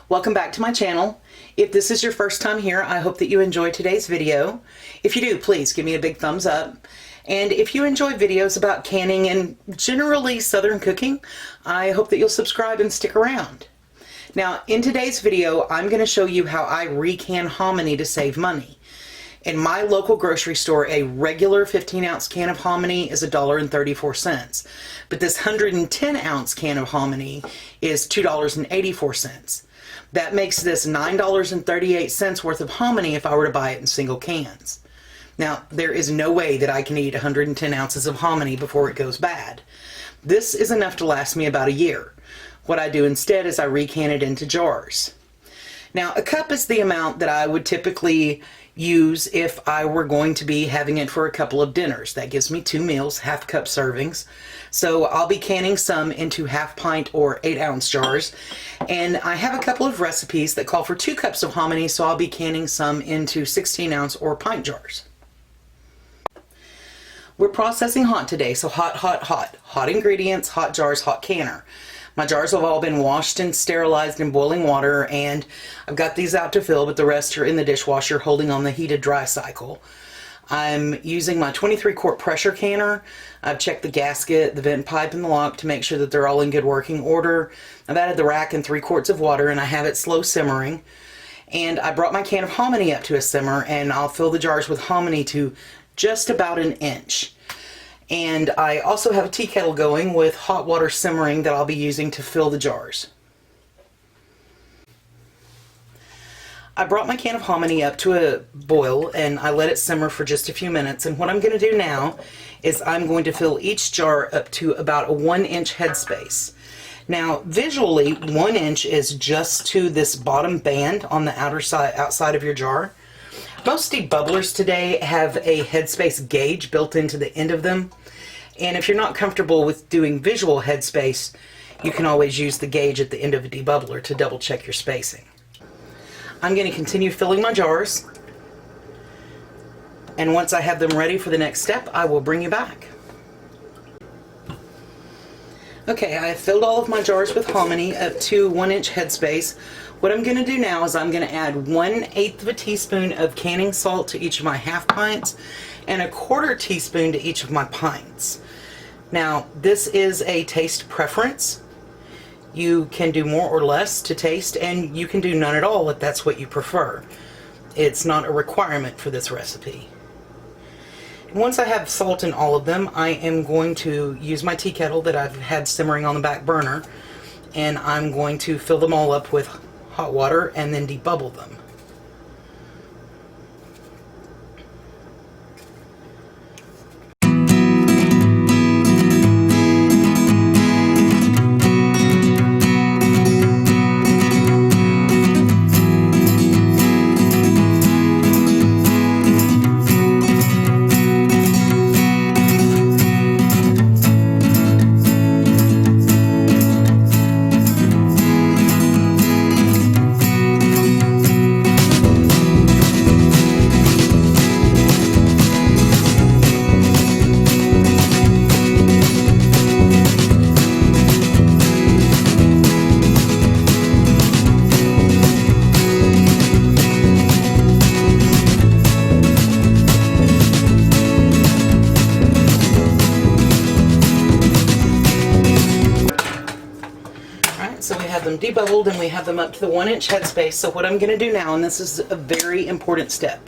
Welcome back to my channel. If this is your first time here, I hope that you enjoyed today's video. If you do, please give me a big thumbs up. And if you enjoy videos about canning and generally Southern cooking, I hope that you'll subscribe and stick around. Now, in today's video, I'm going to show you how I recan hominy to save money. In my local grocery store, a regular 15-ounce can of hominy is $1.34, but this 110-ounce can of hominy is $2.84. That makes this $9.38 worth of hominy if I were to buy it in single cans. Now, there is no way that I can eat 110 ounces of hominy before it goes bad. This is enough to last me about a year. What I do instead is I recan it into jars. Now, a cup is the amount that I would typically use if I were going to be having it for a couple of dinners. That gives me 2 meals, half-cup servings. So I'll be canning some into half-pint or 8-ounce jars. And I have a couple of recipes that call for 2 cups of hominy, so I'll be canning some into 16-ounce or pint jars. We're processing hot today, so hot, hot, hot. Hot ingredients, hot jars, hot canner. My jars have all been washed and sterilized in boiling water, and I've got these out to fill, but the rest are in the dishwasher holding on the heated dry cycle. I'm using my 23-quart pressure canner. I've checked the gasket, the vent pipe, and the lock to make sure that they're all in good working order. I've added the rack and 3 quarts of water, and I have it slow simmering. And I brought my can of hominy up to a simmer, and I'll fill the jars with hominy to just about an inch. And I also have a tea kettle going with hot water simmering that I'll be using to fill the jars. I brought my can of hominy up to a boil and I let it simmer for just a few minutes, and what I'm going to do now is I'm going to fill each jar up to about a 1-inch headspace. Now, visually, 1 inch is just to this bottom band on the outside of your jar. Most debubblers today have a headspace gauge built into the end of them, and if you're not comfortable with doing visual headspace, you can always use the gauge at the end of a debubbler to double check your spacing. I'm going to continue filling my jars, and once I have them ready for the next step, I will bring you back. Okay, I have filled all of my jars with hominy up to 1-inch headspace. What I'm going to do now is I'm going to add 1/8 of a teaspoon of canning salt to each of my half pints and a 1/4 teaspoon to each of my pints. Now, this is a taste preference. You can do more or less to taste, and you can do none at all if that's what you prefer. It's not a requirement for this recipe. Once I have salt in all of them, I am going to use my tea kettle that I've had simmering on the back burner, and I'm going to fill them all up with hot water and then debubble them. So we have them debubbled and we have them up to the 1-inch headspace. So what I'm going to do now, and this is a very important step,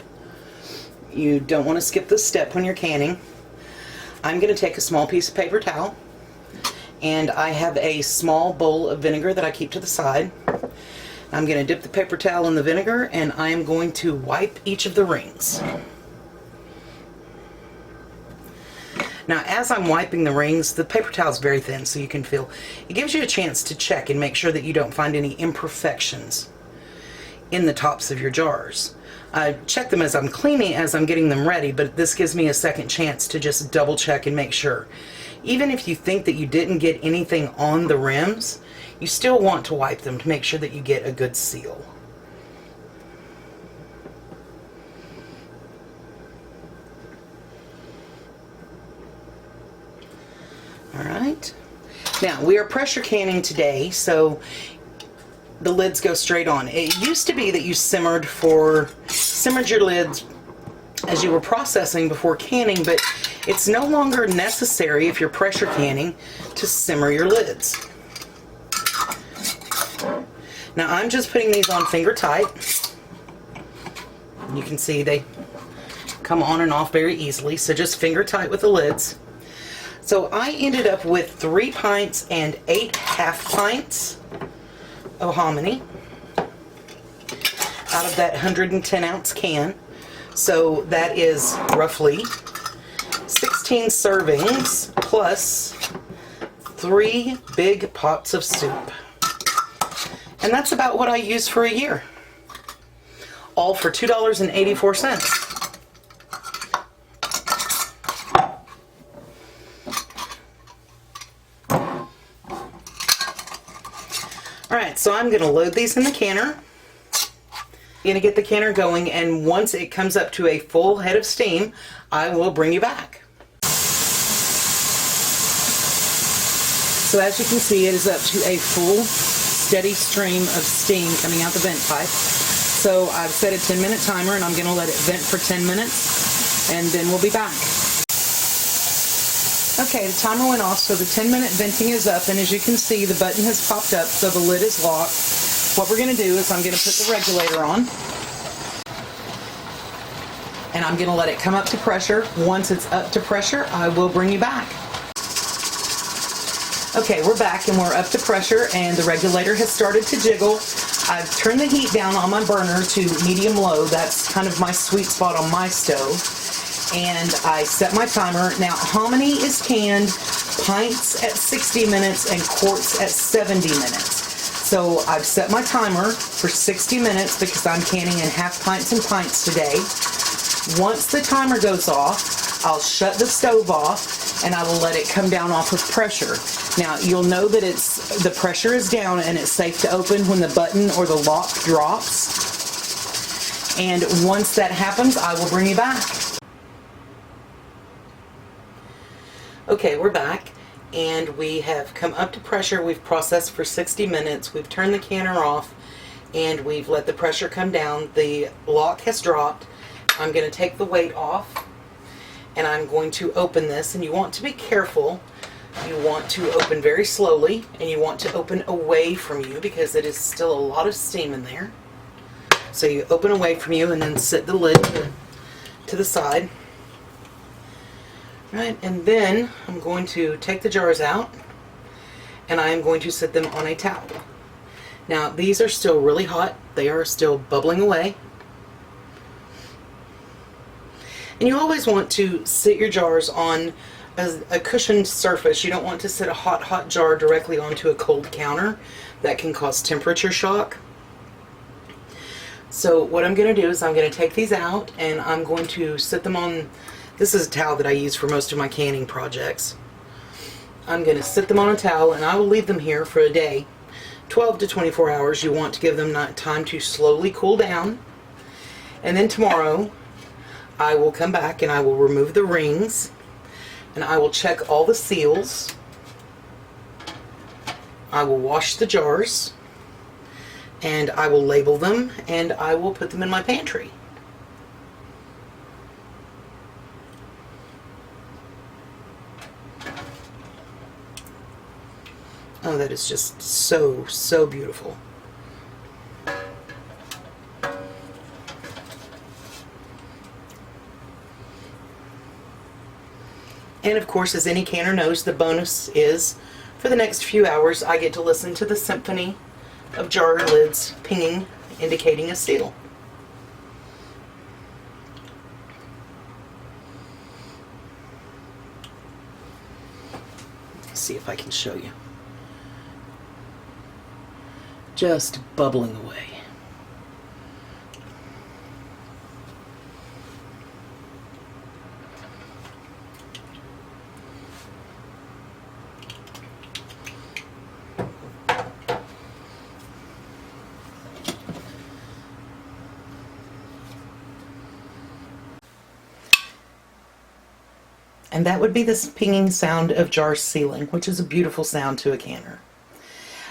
you don't want to skip this step when you're canning. I'm going to take a small piece of paper towel, and I have a small bowl of vinegar that I keep to the side. I'm going to dip the paper towel in the vinegar, and I am going to wipe each of the rings. Now, as I'm wiping the rings, the paper towel is very thin, so you can feel, it gives you a chance to check and make sure that you don't find any imperfections in the tops of your jars. I check them as I'm cleaning, as I'm getting them ready, but this gives me a second chance to just double check and make sure. Even if you think that you didn't get anything on the rims, you still want to wipe them to make sure that you get a good seal. Alright, now we are pressure canning today, so the lids go straight on. It used to be that you simmered your lids as you were processing before canning, but it's no longer necessary if you're pressure canning to simmer your lids. Now I'm just putting these on finger tight. You can see they come on and off very easily, so just finger tight with the lids. So I ended up with 3 pints and 8 half pints of hominy out of that 110 ounce can. So that is roughly 16 servings plus 3 big pots of soup. And that's about what I use for a year. All for $2.84. Alright, so I'm going to load these in the canner. I'm going to get the canner going, and once it comes up to a full head of steam, I will bring you back. So as you can see, it is up to a full, steady stream of steam coming out the vent pipe. So I've set a 10-minute timer, and I'm going to let it vent for 10 minutes, and then we'll be back. Okay, the timer went off, so the 10-minute venting is up, and as you can see, the button has popped up, so the lid is locked. What we're going to do is I'm going to put the regulator on, and I'm going to let it come up to pressure. Once it's up to pressure, I will bring you back. Okay, we're back, and we're up to pressure, and the regulator has started to jiggle. I've turned the heat down on my burner to medium-low. That's kind of my sweet spot on my stove. And I set my timer. Now, hominy is canned pints at 60 minutes and quarts at 70 minutes. So I've set my timer for 60 minutes because I'm canning in half pints and pints today. Once the timer goes off, I'll shut the stove off and I will let it come down off of pressure. Now, you'll know that the pressure is down and it's safe to open when the button or the lock drops. And once that happens, I will bring you back. Okay, we're back, and we have come up to pressure. We've processed for 60 minutes. We've turned the canner off, and we've let the pressure come down. The lock has dropped. I'm going to take the weight off, and I'm going to open this, and you want to be careful. You want to open very slowly, and you want to open away from you because it is still a lot of steam in there. So you open away from you, and then set the lid to the side. Right, and then I'm going to take the jars out and I am going to set them on a towel. Now these are still really hot. They are still bubbling away. And you always want to sit your jars on a cushioned surface. You don't want to set a hot jar directly onto a cold counter. That can cause temperature shock. So what I'm going to do is I'm going to take these out and I'm going to set them on. This is a towel that I use for most of my canning projects. I'm going to sit them on a towel and I will leave them here for a day. 12 to 24 hours. You want to give them time to slowly cool down. And then tomorrow I will come back and I will remove the rings and I will check all the seals. I will wash the jars and I will label them and I will put them in my pantry. Oh, that is just so, so beautiful. And of course, as any canner knows, the bonus is for the next few hours I get to listen to the symphony of jar lids pinging, indicating a seal. Let's see if I can show you. Just bubbling away. And that would be the pinging sound of jars sealing, which is a beautiful sound to a canner.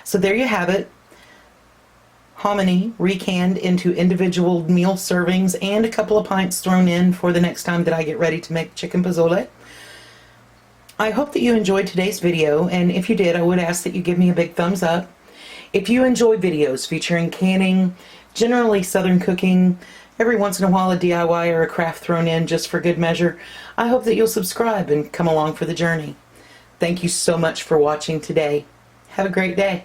So there you have it. hominy recanned into individual meal servings, and a couple of pints thrown in for the next time that I get ready to make chicken pozole. I hope that you enjoyed today's video, and if you did, I would ask that you give me a big thumbs up. If you enjoy videos featuring canning, generally Southern cooking, every once in a while a DIY or a craft thrown in just for good measure, I hope that you'll subscribe and come along for the journey. Thank you so much for watching today. Have a great day.